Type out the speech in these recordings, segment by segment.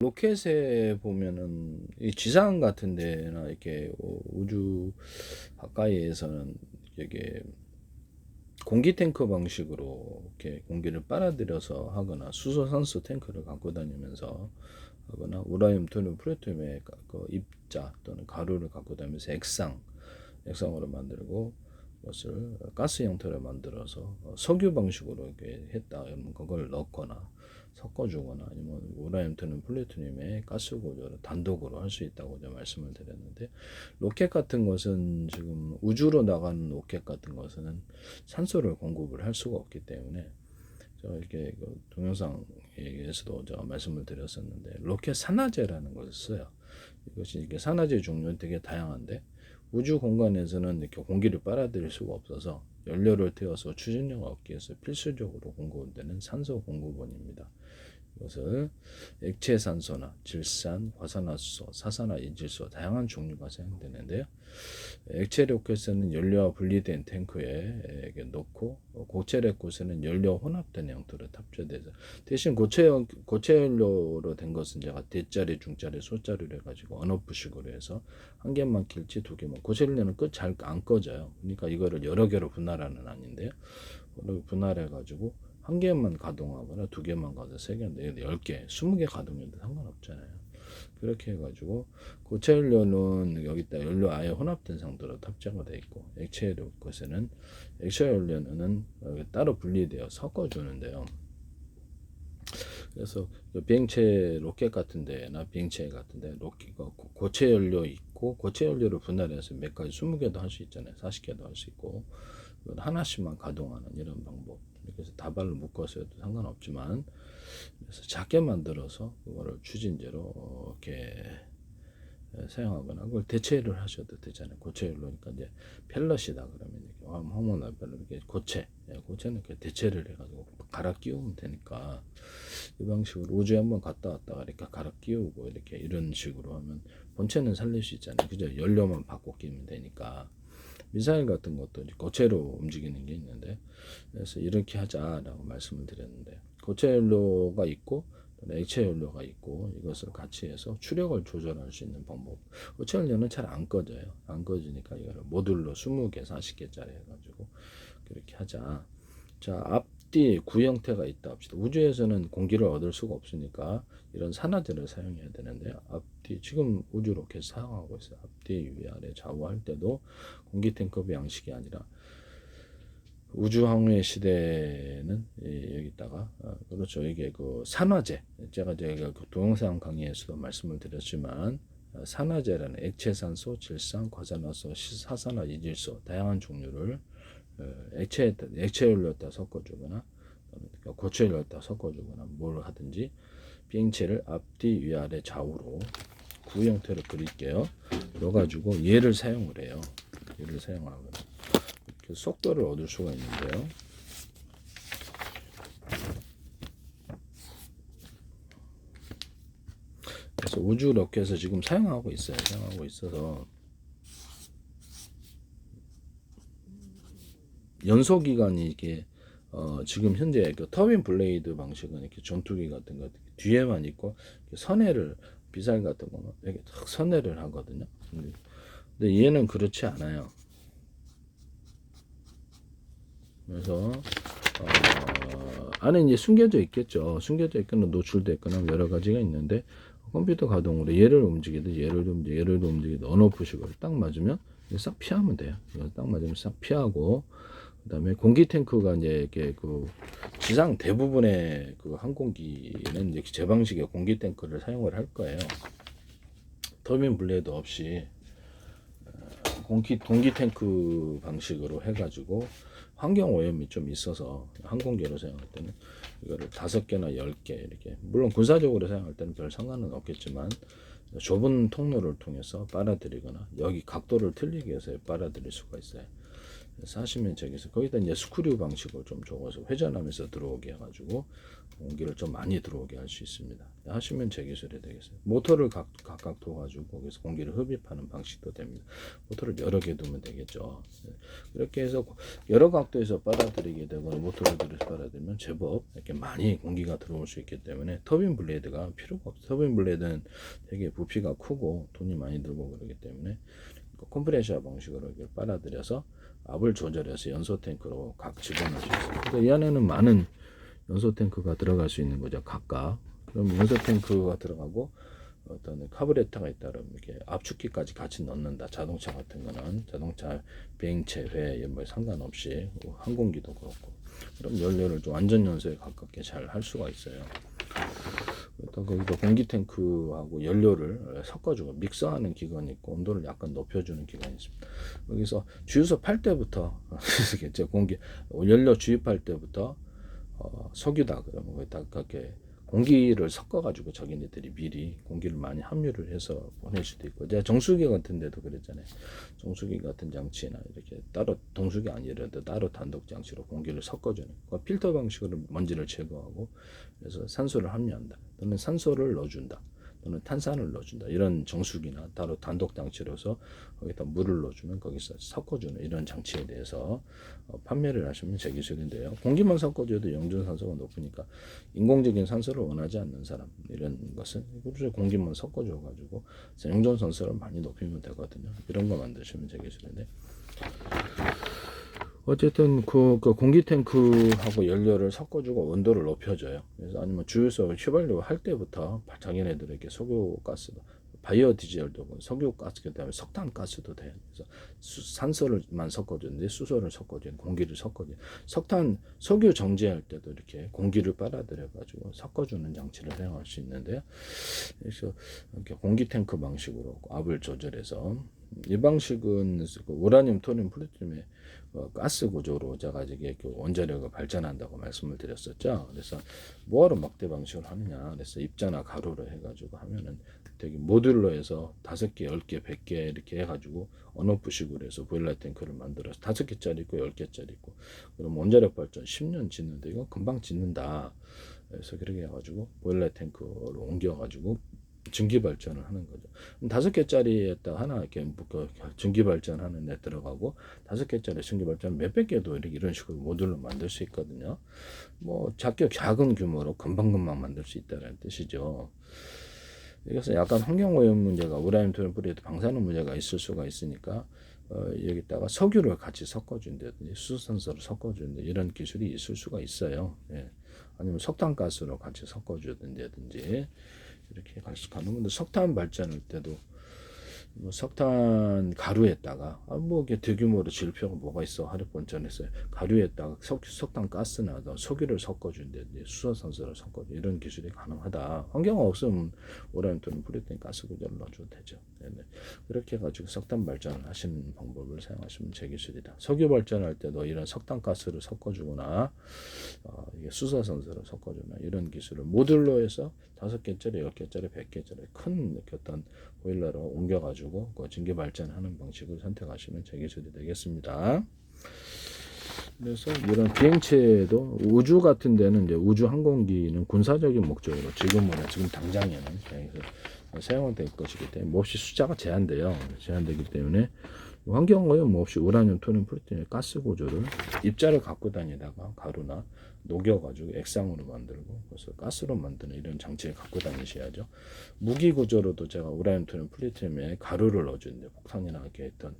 로켓에 보면은 이 지상 같은 데나 이렇게 우주 가까이에서는 이게 공기 탱크 방식으로 이렇게 공기를 빨아들여서 하거나 수소 산소 탱크를 갖고 다니면서 하거나 우라늄 토륨 플루토늄의 그 입자 또는 가루를 갖고 다니면서 액상으로 만들고 그것을 가스 형태로 만들어서 석유 방식으로 이렇게 했다. 그러면 그걸 넣거나 섞어주거나 아니면 우라늄 토륨 플루토늄의 가스 구조를 단독으로 할 수 있다고 제가 말씀을 드렸는데, 로켓 같은 것은 지금 우주로 나가는 로켓 같은 것은 산소를 공급을 할 수가 없기 때문에 제가 이렇게 그 동영상에서도 제가 말씀을 드렸었는데, 로켓 산화제라는 것을 써요. 이것이 이게 산화제 종류는 되게 다양한데 우주 공간에서는 이렇게 공기를 빨아들일 수가 없어서 연료를 태워서 추진력을 얻기 위해서 필수적으로 공급되는 산소 공급원입니다. 이것을 액체 산소나 질산, 화산화수소, 사산화이질소 다양한 종류가 사용되는데요. 액체 로켓에는 연료와 분리된 탱크에 넣고, 고체 로켓에는 연료 혼합된 형태로 탑재돼서, 대신 고체 연료로 된 것은 제가 대짜리, 중짜리, 소짜리로 해가지고 언오프식으로 해서 한 개만 킬지 두 개만. 고체 연료는 잘 안 꺼져요. 그러니까 이거를 여러 개로 분할하는 아닌데요. 분할해가지고 한 개만 가동하거나 두 개만 가도 세 개, 네 개, 10개, 20개 가동해도 상관없잖아요. 그렇게 해가지고 고체 연료는 여기다 연료 아예 혼합된 상태로 탑재가 되어 있고, 액체 연료는 따로 분리되어 섞어주는데요. 그래서 비행체 로켓 같은 데나 비행체 같은 데 고체 연료 있고, 고체 연료를 분할해서 몇 가지 20개도 할 수 있잖아요. 40개도 할 수 있고, 하나씩만 가동하는 이런 방법. 이렇게 해서 다발로 묶어서 해도 상관없지만, 그래서 작게 만들어서 그거를 추진제로 이렇게 사용하거나 그걸 대체를 하셔도 되잖아요. 고체 연료니까 이제 펠럿이다 그러면 이렇게 화목난 펠럿, 이렇게 고체는 이렇게 대체를 해가지고 갈아 끼우면 되니까, 이 방식으로 우주에 한번 갔다 왔다가 이렇게 갈아 끼우고 이렇게 이런 식으로 하면 본체는 살릴 수 있잖아요. 그죠? 연료만 바꿔 끼우면 되니까. 미사일 같은 것도 이제 고체로 움직이는 게 있는데, 그래서 이렇게 하자라고 말씀을 드렸는데, 고체 연료가 있고 액체 연료가 있고, 이것을 같이 해서 추력을 조절할 수 있는 방법. 고체 연료는 잘 안 꺼져요. 안 꺼지니까 이거를 모듈로 20개, 40개짜리 해가지고 그렇게 하자. 자, 앞뒤 구 형태가 있다 합시다. 우주에서는 공기를 얻을 수가 없으니까 이런 산화제를 사용해야 되는데, 앞뒤 지금 우주 로켓 사용하고 있어요. 앞뒤 위아래 좌우 할 때도 공기 탱크 양식이 아니라, 우주 항해 시대는 여기다가 그렇죠. 이게 그 산화제, 제가 그 동영상 강의에서도 말씀을 드렸지만, 산화제라는 액체산소, 질산, 과산화수, 사산화, 이질소 다양한 종류를 액체 연료에다 섞어주거나 고체 연료에다 섞어주거나 뭘 하든지, 비행체를 앞뒤 위아래 좌우로 구 형태로 그릴게요. 그래가지고 얘를 사용을 해요. 얘를 사용하거나 속도를 얻을 수가 있는데요. 그래서 우주 로켓에서 지금 사용하고 있어요. 사용하고 있어서 연소 기간이 이게 지금 현재 그 터빈 블레이드 방식은 이렇게 전투기 같은 거 뒤에만 있고 선회를, 미사일 같은 거는 이렇게 탁 선회를 하거든요. 근데 얘는 그렇지 않아요. 그래서 안에 이제 숨겨져 있겠죠. 숨겨져 있거나 노출돼 있거나 여러 가지가 있는데, 컴퓨터 가동으로 얘를 움직이듯 얘를 움직이듯 언오프식으로 딱 맞으면 싹 피하면 돼요. 이거 딱 맞으면 싹 피하고, 그다음에 공기 탱크가 이제 이렇게 그 지상 대부분의 그 항공기는 이제 제 방식의 공기 탱크를 사용을 할 거예요. 터빈 블레이드 없이 동기 탱크 방식으로 해가지고, 환경 오염이 좀 있어서 항공기로 사용할 때는 이거를 5개나 10개 이렇게, 물론 군사적으로 사용할 때는 별 상관은 없겠지만 좁은 통로를 통해서 빨아들이거나 여기 각도를 틀리게 해서 빨아들일 수가 있어요. 그래서 하시면 저기서 거기다 이제 스크류 방식을 좀 적어서 회전하면서 들어오게 해가지고 공기를 좀 많이 들어오게 할 수 있습니다. 하시면 제 기술이 되겠어요. 모터를 각각 둬가지고 거기서 공기를 흡입하는 방식도 됩니다. 모터를 여러 개 두면 되겠죠. 그렇게 해서 여러 각도에서 빨아들이게 되고 모터를 들여서 빨아들이면 제법 이렇게 많이 공기가 들어올 수 있기 때문에 터빈 블레이드가 필요가 없어요. 터빈 블레이드는 되게 부피가 크고 돈이 많이 들고 그러기 때문에 컴프레셔 방식으로 이렇게 빨아들여서 압을 조절해서 연소 탱크로 각 집어넣을 수 있습니다. 그러니까 이 안에는 많은 연소 탱크가 들어갈 수 있는 거죠. 각각. 그럼 연소 탱크가 들어가고 어떤 카브레터가 있다면 이렇게 압축기까지 같이 넣는다. 자동차 같은 거는 자동차 비행체 회 뭐 상관없이 항공기도 그렇고. 그럼 연료를 좀 안전 연소에 가깝게 잘 할 수가 있어요. 또 거기도 공기 탱크하고 연료를 섞어주고 믹서하는 기관이 있고 온도를 약간 높여주는 기관이 있습니다. 여기서 주유소 팔 때부터 공기 연료 주입할 때부터 석유다 그러면 거기다 그렇게 공기를 섞어가지고 자기네들이 미리 공기를 많이 함유를 해서 보낼 수도 있고, 제가 정수기 같은 데도 그랬잖아요. 정수기 같은 장치나 이렇게 따로 동수기 아니라도 따로 단독 장치로 공기를 섞어주는 필터 방식으로 먼지를 제거하고 그래서 산소를 함유한다 또는 산소를 넣어준다 또는 탄산을 넣어준다, 이런 정수기나 따로 단독 장치로서 거기다 물을 넣어주면 거기서 섞어주는 이런 장치에 대해서 판매를 하시면 제 기술인데요. 공기만 섞어줘도 영존산소가 높으니까 인공적인 산소를 원하지 않는 사람, 이런 것은 공기만 섞어줘가지고 영존산소를 많이 높이면 되거든요. 이런 거 만드시면 제 기술인데, 어쨌든 그 공기 탱크하고 연료를 섞어주고 온도를 높여줘요. 그래서 아니면 주유소 휘발유 할 때부터 자기네들에게 석유가스도 바이오 디젤도 석유가스 그다음에 석탄가스도 돼요. 그래서 산소를만 섞어주는데 수소를 섞어주는 공기를 섞어주는 석유 정제할 때도 이렇게 공기를 빨아들여 가지고 섞어주는 장치를 사용할 수 있는데요. 그래서 이렇게 공기 탱크 방식으로 압을 조절해서 이 방식은 우라늄, 토륨, 플루토늄의 가스 구조로 제가 이게 원자력을 발전한다고 말씀을 드렸었죠. 그래서 뭐하러 막대 방식을 하느냐. 그래서 입자나 가루로 해가지고 하면은 되게 모듈러해서 5개, 10개, 100개 이렇게 해가지고 언오프식으로 해서 보일러 탱크를 만들어서 5개짜리 있고 10개짜리 있고, 그럼 원자력 발전 10년 짓는데 이거 금방 짓는다. 그래서 그렇게 해가지고 보일러 탱크로 옮겨가지고 증기 발전을 하는 거죠. 5개짜리에다 하나 이렇게 증기 발전하는 데 들어가고 5개짜리 증기 발전 몇백 개도 이런 식으로 모듈로 만들 수 있거든요. 뭐 작은 규모로 금방금방 만들 수 있다는 뜻이죠. 그래서 약간 환경오염 문제가 우라늄, 토륨, 플루토늄 방사능 문제가 있을 수가 있으니까 여기다가 석유를 같이 섞어준다든지 수소산소를 섞어준다 이런 기술이 있을 수가 있어요. 예. 아니면 석탄가스로 같이 섞어준다든지 이렇게 가는 건데, 석탄 발전할 때도 뭐 석탄 가루에다가 뭐 이게 대규모로 질 필요가 뭐가 있어 하루 번전했어요. 가루에다가 석탄 가스나 석유를 섞어준다든지 수소산소를 섞어준 이런 기술이 가능하다. 환경 없으면 우라늄 또는 플루토늄 가스 구조를 넣어줘도 되죠. 네네. 그렇게 해가지고 석탄 발전을 하시는 방법을 사용하시면 제 기술이다. 석유 발전할 때도 이런 석탄 가스를 섞어주거나 이게 수소산소를 섞어주나 이런 기술을 모듈로 해서 5개짜리, 10개짜리, 100개짜리 큰 어떤 보일러로 옮겨가지고 그 증기 발전하는 방식을 선택하시면 제 기술이 되겠습니다. 그래서 이런 비행체도 우주 같은 데는 이제 우주 항공기는 군사적인 목적으로 지금 당장에는 사용이 될 것이기 때문에 몹시 숫자가 제한되기 때문에 환경오염 없이 우라늄, 토륨, 플루토늄 가스 구조를 입자를 갖고 다니다가 가루나 녹여가지고 액상으로 만들고 그래서 가스로 만드는 이런 장치를 갖고 다니셔야죠. 무기 구조로도 제가 우라늄, 토륨, 플루토늄에 가루를 넣어주는데 폭탄이나 이렇게 했던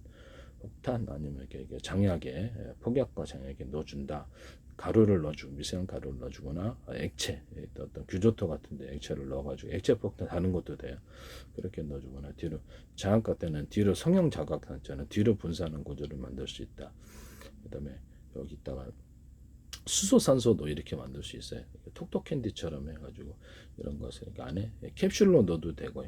폭탄 아니면 이렇게 장약에 폭약과 장약에 넣어준다. 가루를 넣어주고 미세한 가루를 넣어주거나 액체 어떤 규조토 같은데 액체를 넣어가지고 액체 폭탄 다른 것도 돼요. 그렇게 넣어주거나 뒤로 장약 같은 뒤로 성형 자각탄처럼 뒤로 분산하는 구조를 만들 수 있다. 그다음에 여기다가 수소산소도 이렇게 만들 수 있어요. 톡톡 캔디처럼 해가지고 이런 것을 안에 캡슐로 넣어도 되고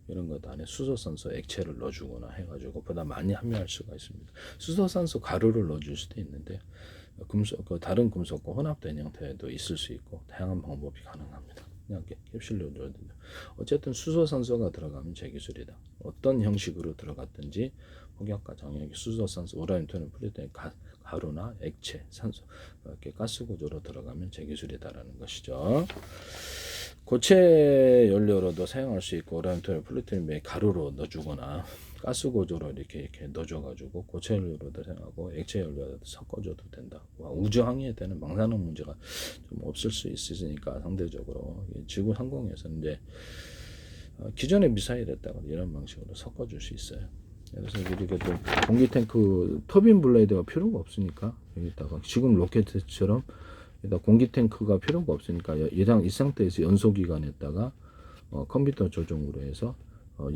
이런 것 안에 수소산소 액체를 넣어주거나 해가지고 보다 많이 함유할 수가 있습니다. 수소산소 가루를 넣어줄 수도 있는데 다른 금속과 혼합된 형태도 있을 수 있고 다양한 방법이 가능합니다. 그냥 캡슐로 줘야 된다. 어쨌든 수소산소가 들어가면 제기술이다. 어떤 형식으로 들어갔든지 폭약과 장력이 수소산소, 우라늄, 토륨, 플루토늄, 가루나 액체, 산소 이렇게 가스 구조로 들어가면 제기술이다라는 것이죠. 고체 연료로도 사용할 수 있고 우라늄, 토륨, 플루토늄 가루로 넣어주거나 가스 구조로 이렇게 넣어줘가지고 고체 연료로도 사용하고 액체 연료로도 섞어줘도 된다. 우주 항해에 대한 방사능 문제가 좀 없을 수 있으니까 상대적으로 지구 항공에서는 이제 기존의 미사일에다가 이런 방식으로 섞어줄 수 있어요. 그래서 이렇게 또 공기 탱크 터빈 블레이드가 필요가 없으니까 여기다가 지금 로켓처럼 공기 탱크가 필요가 없으니까 이 상태에서 연소 기관에다가 컴퓨터 조종으로 해서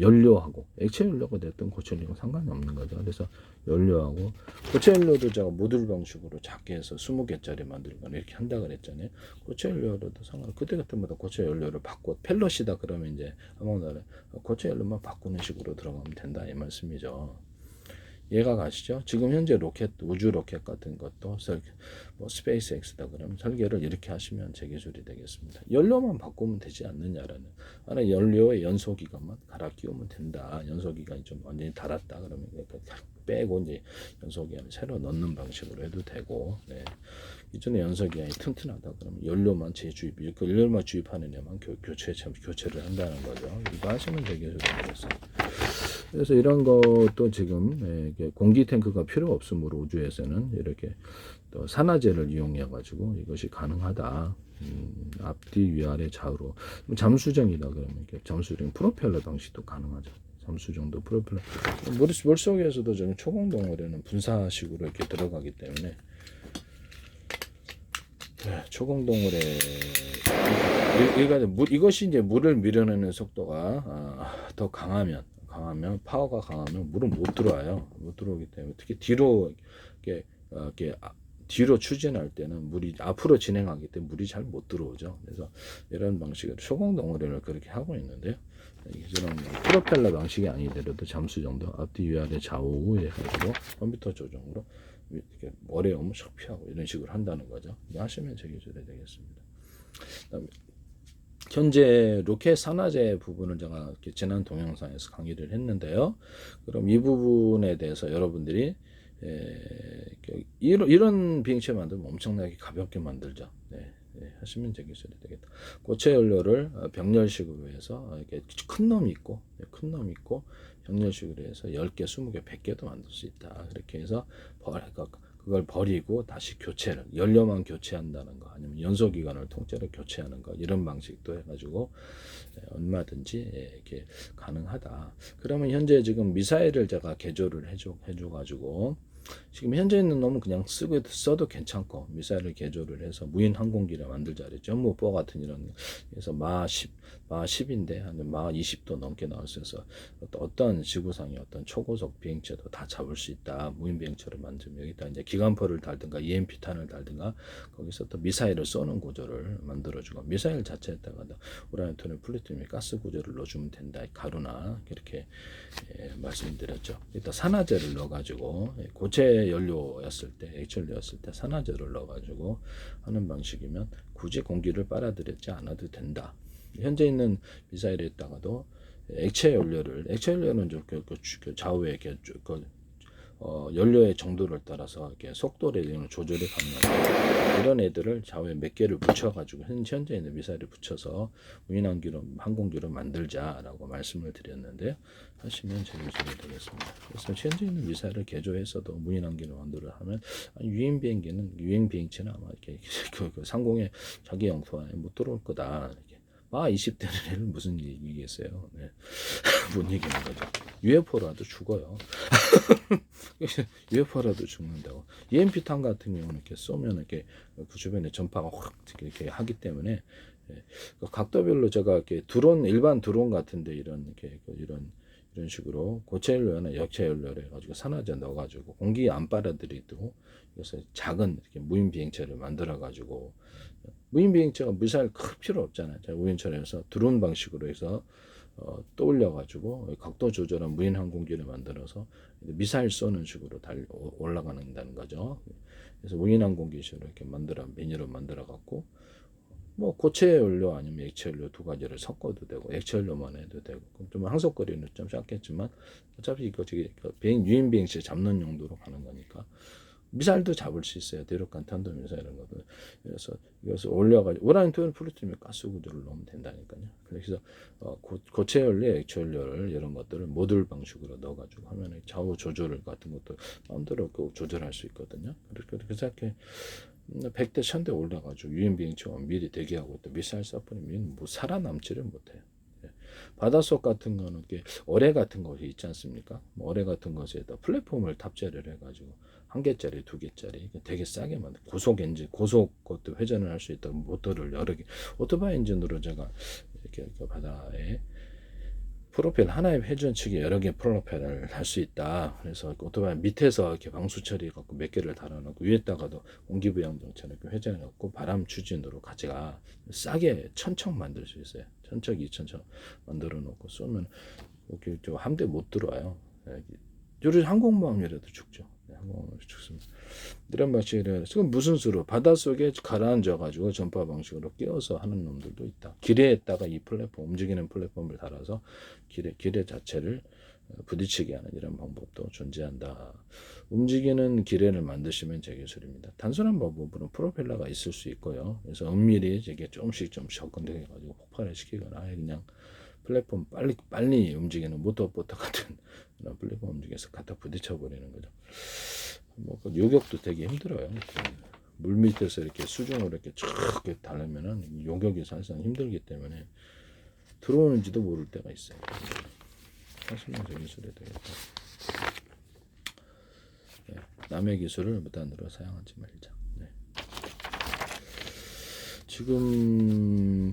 연료하고 액체 연료가 됐든 고체 연료가 상관이 없는 거죠. 그래서 연료하고 고체 연료도 제가 모듈 방식으로 작게 해서 20개짜리 만들거나 이렇게 한다 그랬잖아요. 고체 연료로도 상관. 그때 같으면 고체 연료를 바꿔 펠럿이다 그러면 이제 아무나 고체 연료만 바꾸는 식으로 들어가면 된다 이 말씀이죠. 이해가 가시죠? 지금 현재 로켓, 우주 로켓 같은 것도 뭐 스페이스X다 그러면 설계를 이렇게 하시면 제기술이 되겠습니다. 연료만 바꾸면 되지 않느냐라는. 하나 연료의 연소 기간만 갈아 끼우면 된다. 연소 기간이 좀 완전히 닳았다 그러면 빼고 이제 연소 기간을 새로 넣는 방식으로 해도 되고. 네. 이전에 연소 기간이 튼튼하다 그러면 연료만 재주입, 그 연료만 주입하는 애만 교체를 한다는 거죠. 이거 하시면 제기술이 되겠습니다. 그래서 이런 것도 지금 공기 탱크가 필요 없으므로 우주에서는 이렇게 또 산화제를 이용해 가지고 이것이 가능하다. 앞뒤 위아래 좌우로 잠수정이다 그러면 이렇게 잠수정 프로펠러 방식도 가능하죠. 잠수정도 프로펠러 물속에서도 지금 초공동물에는 분사식으로 이렇게 들어가기 때문에 초공동물에 이것이 이제 물을 밀어내는 속도가 더 강하면 파워가 강하면 물은 못 들어와요. 못 들어오기 때문에 특히 뒤로 뒤로 추진할 때는 물이 앞으로 진행하기 때문에 물이 잘 못 들어오죠. 그래서 이런 방식으로 소공동어를 그렇게 하고 있는데요. 이런 프로펠러 방식이 아니더라도 잠수정도 앞뒤 위아래 좌우 해가지고 컴퓨터 조정으로 이렇게 어려움을 싹 피하고 이런 식으로 한다는 거죠. 하시면 제기술이 되겠습니다. 그다음에 현재 로켓 산화제 부분을 제가 지난 동영상에서 강의를 했는데요. 그럼 이 부분에 대해서 여러분들이 이런 비행체 만들면 엄청나게 가볍게 만들죠. 네, 하시면 제기술이 되겠다. 고체 연료를 병렬식으로 해서 이렇게 큰 놈이 있고 병렬식으로 해서 10개, 20개, 100개도 만들 수 있다. 그렇게 해서 그걸 버리고 다시 교체를 연료만 교체한다는 거 아니면 연소 기간을 통째로 교체하는 거 이런 방식도 해가지고 얼마든지 이렇게 가능하다. 그러면 현재 지금 미사일을 제가 개조를 해줘가지고 지금 현재 있는 놈은 그냥 써도 괜찮고 미사일을 개조를 해서 무인 항공기를 만들자 그랬죠. 전무포 같은 이런 그래서 마 10인데 한 마 20도 넘게 나올 수 있어서 어떤 지구상의 어떤 초고속 비행체도 다 잡을 수 있다. 무인 비행체를 만들면 여기다 이제 기관포를 달든가 EMP탄을 달든가 거기서 또 미사일을 쏘는 구조를 만들어주고 미사일 자체에다가 우라늄, 토륨, 플루토늄 가스 구조를 넣어주면 된다. 가루나 이렇게 말씀드렸죠. 일단 산화제를 넣어가지고 고체 연료였을 때, 액체 연료였을 때 산화제를 넣어가지고 하는 방식이면 굳이 공기를 빨아들이지 않아도 된다. 현재 있는 미사일에다가도 액체 연료는 좀 좌우에 이렇게 연료의 정도를 따라서 이렇게 속도를 조절이 가능합니다. 이런 애들을 좌우에 몇 개를 붙여가지고 현재 있는 미사일을 붙여서 무인 항공기로 만들자라고 말씀을 드렸는데요. 하시면 제기술이 되겠습니다. 그래서 현재 있는 미사일을 개조해서도 무인 항공기로 만들어 하면 유인 비행체는 아마 이렇게 상공에 자기 영토 안에 못 들어올 거다. 이렇게. 20대는 애는 무슨 얘기겠어요. 네. 못 얘기하는 거죠. UFO라도 죽어요. UFO라도 죽는다고. EMP탄 같은 경우는 이렇게 쏘면 이렇게 그 주변에 전파가 확 이렇게 하기 때문에 각도별로 제가 이렇게 일반 드론 같은데 이런 식으로 고체 연료나 역체 연료를 해가지고 산화제 넣어가지고 공기 안 빨아들이고 그래서 작은 이렇게 무인 비행체를 만들어가지고 무인 비행체가 미사일 클 필요 없잖아요. 무인처럼 해서 드론 방식으로 해서 떠올려가지고 각도 조절한 무인 항공기를 만들어서 미사일 쏘는 식으로 올라가는다는 거죠. 그래서 무인 항공기식으로 이렇게 매뉴얼 만들어 갖고 뭐 고체 연료 아니면 액체 연료 두 가지를 섞어도 되고 액체 연료만 해도 되고 그럼 좀 항속거리는 좀 작겠지만 어차피 이거 저기 유인 비행체 잡는 용도로 가는 거니까 미사일도 잡을 수 있어요. 대륙간 탄도미사일 이런 것도. 그래서 이것을 올려가지고 우라늄, 토리움, 플루토늄 가스 구조를 넣으면 된다니까요. 그래서 고체 연료, 액체 연료를 이런 것들을 모듈 방식으로 넣어가지고 하면 좌우 조절 같은 것도 마음대로 조절할 수 있거든요. 그래서 이렇게 100대 1000대 올라가지고 유인 비행체와 미리 대기하고 또 미사일 쏴버리면 뭐 살아남지를 못해요. 바닷속 같은 거는 이렇게 어뢰 같은 것이 있지 않습니까? 어뢰 같은 것에다 플랫폼을 탑재를 해가지고 한 개짜리, 두 개짜리 되게 싸게 만든 고속 엔진, 고속 것도 회전을 할 수 있도록 모터를 여러 개 오토바이 엔진으로 제가 이렇게 바다에 프로펠 하나의 회전축에 여러 개 프로펠을 할 수 있다. 그래서 오토바이 밑에서 이렇게 방수 처리해갖고 몇 개를 달아놓고 위에다가도 공기부양정처럼 이렇게 회전해갖고 바람 추진으로 가지가 싸게 천척 만들 수 있어요. 천척, 이천척 만들어 놓고 쏘면 이렇게 함대 못 들어와요. 요즘 항공모함이라도 죽죠. 항공모함이 죽습니다. 이런 방식이라 지금 무슨 수로 바닷속에 가라앉아 가지고 전파 방식으로 끼워서 하는 놈들도 있다. 기뢰에다가 이 플랫폼 움직이는 플랫폼을 달아서 기뢰 자체를 부딪히게 하는 이런 방법도 존재한다. 움직이는 기뢰를 만드시면 제 기술입니다. 단순한 방법으로는 프로펠러가 있을 수 있고요. 그래서 은밀히 이게 조금씩 접근해 가지고 폭발을 시키거나 그냥 플랫폼 빨리 움직이는 모터보트 같은 그런 플랫폼 움직여서 갖다 부딪혀 버리는 거죠. 뭐 요격도 되게 힘들어요. 물 밑에서 이렇게 수중으로 이렇게 쫙 달려면은 요격이 사실상 힘들기 때문에 들어오는지도 모를 때가 있어요. 하시면 기술이 되겠다. 네, 남의 기술을 무단으로 사용하지 말자. 네. 지금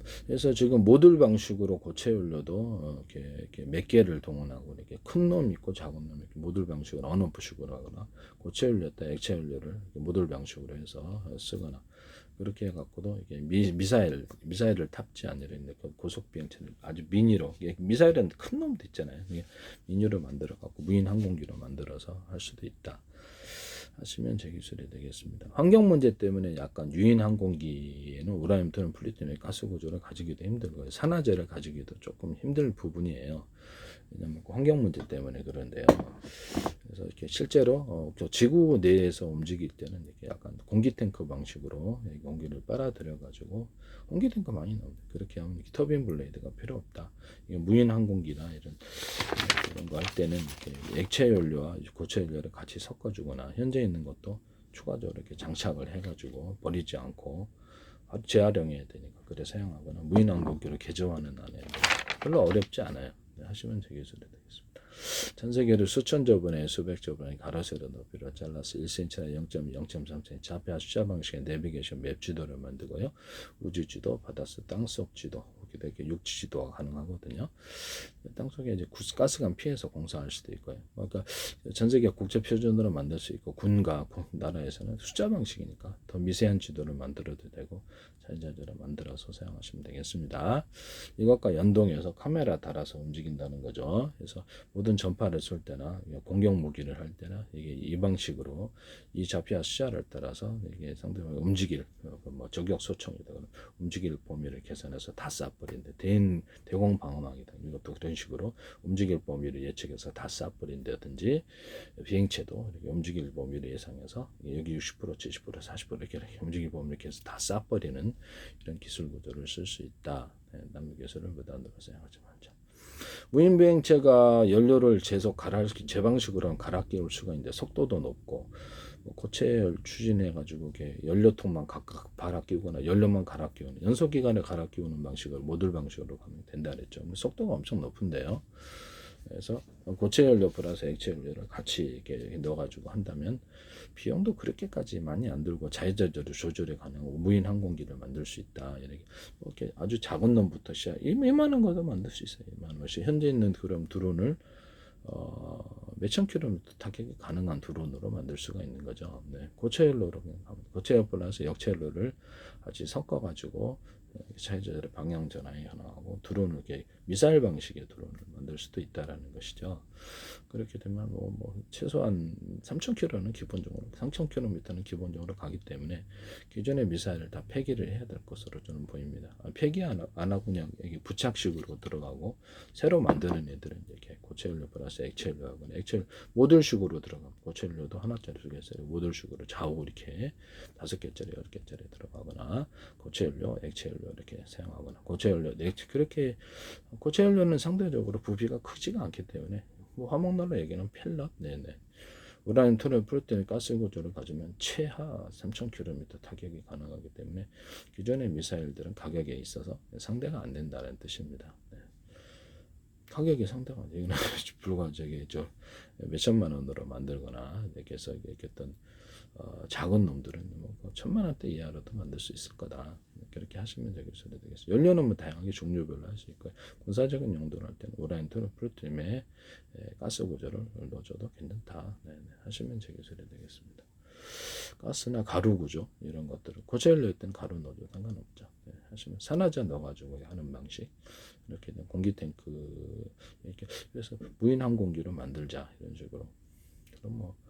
모듈 방식으로 고체 연료도 이렇게 몇 개를 동원하고 이렇게 큰 놈 있고 작은 놈 이렇게 모듈 방식으로 언오프식으로 하거나 고체 연료다 액체 연료를 모듈 방식으로 해서 쓰거나 그렇게 해갖고도 이게 미사일을 탑재한 이런 고속 비행체를 아주 미니로 미사일은 큰 놈도 있잖아요. 미니로 만들어 갖고 무인 항공기로 만들어서 할 수도 있다. 하시면 제 기술이 되겠습니다. 환경 문제 때문에 약간 유인 항공기에는 우라늄 또는 플루토늄 가스 구조를 가지기도 힘들고요. 산화제를 가지기도 조금 힘들 부분이에요. 왜냐하면 환경 문제 때문에 그런데요. 그래서 이렇게 실제로 지구 내에서 움직일 때는 이렇게 약간 공기 탱크 방식으로 공기를 빨아들여 가지고 공기 탱크 많이 나옵니다. 그렇게 하면 터빈 블레이드가 필요 없다. 이게 무인 항공기나 이런 거 할 때는 이렇게 액체 연료와 고체 연료를 같이 섞어주거나 현재 있는 것도 추가적으로 이렇게 장착을 해가지고 버리지 않고 재활용해야 되니까 그래 사용하거나 무인 항공기로 개조하는 안에 별로 어렵지 않아요. 네, 하시면 제 기술이 되겠습니다. 전 세계를 수천 저번에 수백 저번에 가로세로 높이로 잘라서 1cm나 0.2, 0.3cm 좌표 숫자 방식의 내비게이션 맵 지도를 만들고요. 우주 지도, 바닷속 땅속 지도, 이렇게 육지 지도가 가능하거든요. 땅속에 이제 가스관 피해서 공사할 수도 있고요. 그러니까 전 세계 국제 표준으로 만들 수 있고 군과 나라에서는 숫자 방식이니까 더 미세한 지도를 만들어도 되고 자유자재로 만들어서 사용하시면 되겠습니다. 이것과 연동해서 카메라 달아서 움직인다는 거죠. 그래서 모든 전파를 쏠 때나 공격 무기를 할 때나 이게 이 방식으로 이 좌표와 시야를 따라서 이게 상대방이 움직일 뭐 저격 소총이다 움직일 범위를 계산해서 다 쏴버린다. 대공 방어막이다. 이것도 그런 식으로 움직일 범위를 예측해서 다 쏴버린다든지 비행체도 이렇게 움직일 범위를 예상해서 여기 60%, 70%, 40% 이렇게 움직일 범위를 계속 다 쏴버리는 이런 기술 구조를 쓸 수 있다. 남의 기술을 무단으로 사용하지 말자. 무인 비행체가 연료를 계속 제 방식으로 갈아 끼울 수가 있는데 속도도 높고 고체 추진해가지고 이렇게 연료통만 각각 갈아 끼우거나 연료만 갈아 끼우는 연소기관에 갈아 끼우는 방식을 모듈 방식으로 가면 된다 그랬죠. 속도가 엄청 높은데요. 그래서 고체 연료 플러스 액체 연료를 같이 이렇게 넣어가지고 한다면 비용도 그렇게까지 많이 안 들고 자유자재로 조절이 가능하고 무인 항공기를 만들 수 있다. 이렇게 아주 작은 놈부터 시작. 이만한 것도 만들 수 있어요. 이만한 것이 현재 있는 그런 드론을 몇천 킬로미터 타격이 가능한 드론으로 만들 수가 있는 거죠. 네, 고체 연료로 고체 연료 플러스 액체 연료를 같이 섞어가지고 자유자재로 방향 전환이 가능하고 드론을 이렇게 미사일 방식의 드론을 만들 수도 있다라는 것이죠. 그렇게 되면 뭐 최소한 3,000km는 기본적으로 3,000km는 기본적으로 가기 때문에 기존의 미사일을 다 폐기를 해야 될 것으로 저는 보입니다. 폐기 안 하고 그냥 여기 부착식으로 들어가고 새로 만드는 애들은 이렇게 고체 연료 플러스 액체 연료하거나 액체 모듈식으로 들어가고 고체 연료도 하나짜리 두 개짜리 모듈식으로 좌우 이렇게 5개짜리 10개짜리 들어가거나 고체 연료, 액체 연료 이렇게 사용하거나 고체 연료, 액체 그렇게 고체 연료는 상대적으로 부피가 크지가 않기 때문에 뭐 화목난로 얘기는 펠럿, 네네. 우라늄 토륨 프로테인 가스 구조를 가지면 최하 3,000km 타격이 가능하기 때문에 기존의 미사일들은 가격에 있어서 상대가 안 된다는 뜻입니다. 네. 가격이 상대가 안 돼요. 불과 저 몇천만 원으로 만들거나 이렇게 해서 이렇게 어떤 작은 놈들은 뭐 1,000만 원대 이하로도 만들 수 있을 거다. 그렇게 하시면 되겠습니다. 연료는 뭐 다양하게 종류별로 할 수 있고요. 군사적인 용도로 할 때는 우라늄 토륨 플루토늄에 가스 구조를 넣어줘도 괜찮다. 네네. 하시면 되겠습니다. 가스나 가루 구조 이런 것들을 고체 연료일 때는 가루 넣어도 상관없죠. 네, 하시면 산화제 넣어가지고 하는 방식 이렇게 공기 탱크 이렇게 그래서 무인 항공기로 만들자 이런 식으로 그럼 뭐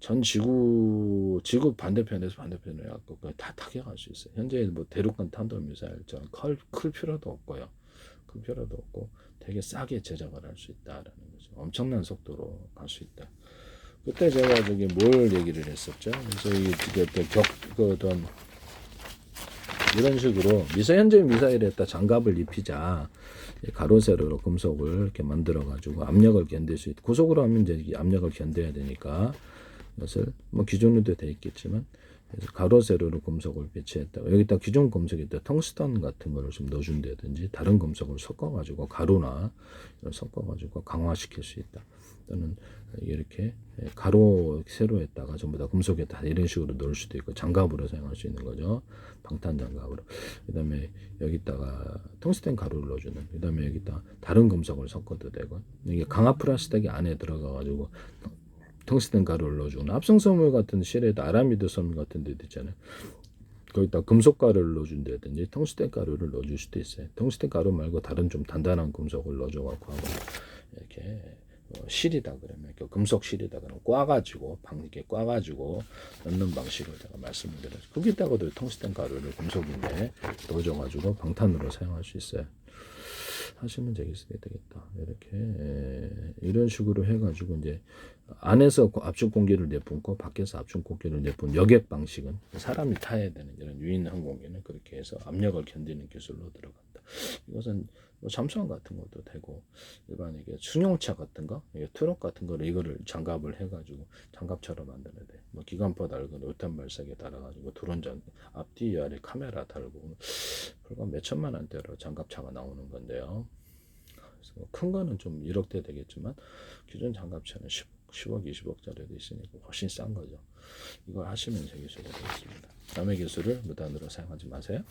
전 지구 반대편에서 반대편에 갖고 다 타격할 수 있어요. 현재 뭐 대륙간 탄도미사일처럼 클 필요도 없고요. 클 필요도 없고 되게 싸게 제작을 할 수 있다라는 거죠. 엄청난 속도로 갈 수 있다. 그때 제가 저기 뭘 얘기를 했었죠? 그래서 이게 어떤 이런 식으로 현재 미사일에다 장갑을 입히자 가로 세로로 금속을 이렇게 만들어 가지고 압력을 견딜 수 있고 고속으로 하면 이제 압력을 견뎌야 되니까 이것을 뭐 기존으로도 돼 있겠지만 그래서 가로 세로로 금속을 배치했다가 여기다 기존 금속에다 텅스탄 같은 거를 좀 넣어준다든지 다른 금속을 섞어가지고 가루나 섞어가지고 강화시킬 수 있다. 또는 이렇게 가로 세로에다가 전부 다 금속에다 이런 식으로 넣을 수도 있고 장갑으로 사용할 수 있는 거죠. 방탄 장갑으로. 그다음에 여기다가 텅스텐 가루를 넣어주는. 그다음에 여기다 다른 금속을 섞어도 되고 이게 강화 플라스틱이 안에 들어가가지고 텅스텐 가루를 넣어주거나 합성섬유 같은 실에다 아라미드 섬유 같은 데도 있잖아요. 거기다 금속 가루를 넣어준다든지 텅스텐 가루를 넣어줄 수도 있어요. 텅스텐 가루 말고 다른 좀 단단한 금속을 넣어줘갖고 하고 이렇게 실이다 그러면 금속 실이다 그러면 꽈가지고 이렇게 꽈가지고 넣는 방식을 제가 말씀을 드렸어요. 거기다가도 텅스텐 가루를 금속인데 넣어줘가지고 방탄으로 사용할 수 있어요. 하시면 되겠다. 이렇게 이런 식으로 해가지고 이제 안에서 압축 공기를 내뿜고 밖에서 압축 공기를 내뿜는 여객 방식은 사람이 타야 되는 이런 유인 항공기는 그렇게 해서 압력을 견디는 기술로 들어간다. 이것은 뭐 잠수함 같은 것도 되고 일반 이게 승용차 같은 거, 트럭 같은 거를 이거를 장갑을 해가지고 장갑처럼 만드는 데, 뭐 기관포 달고 로탄 발사기 달아가지고 드론 앞뒤 아래 카메라 달고 불과 몇 천만 원대로 장갑차가 나오는 건데요. 그래서 큰 거는 좀 1억대 되겠지만 기존 장갑차는 10억, 20억짜리도 있으니까 훨씬 싼 거죠. 이걸 하시면 되겠습니다. 남의 기술을 무단으로 사용하지 마세요.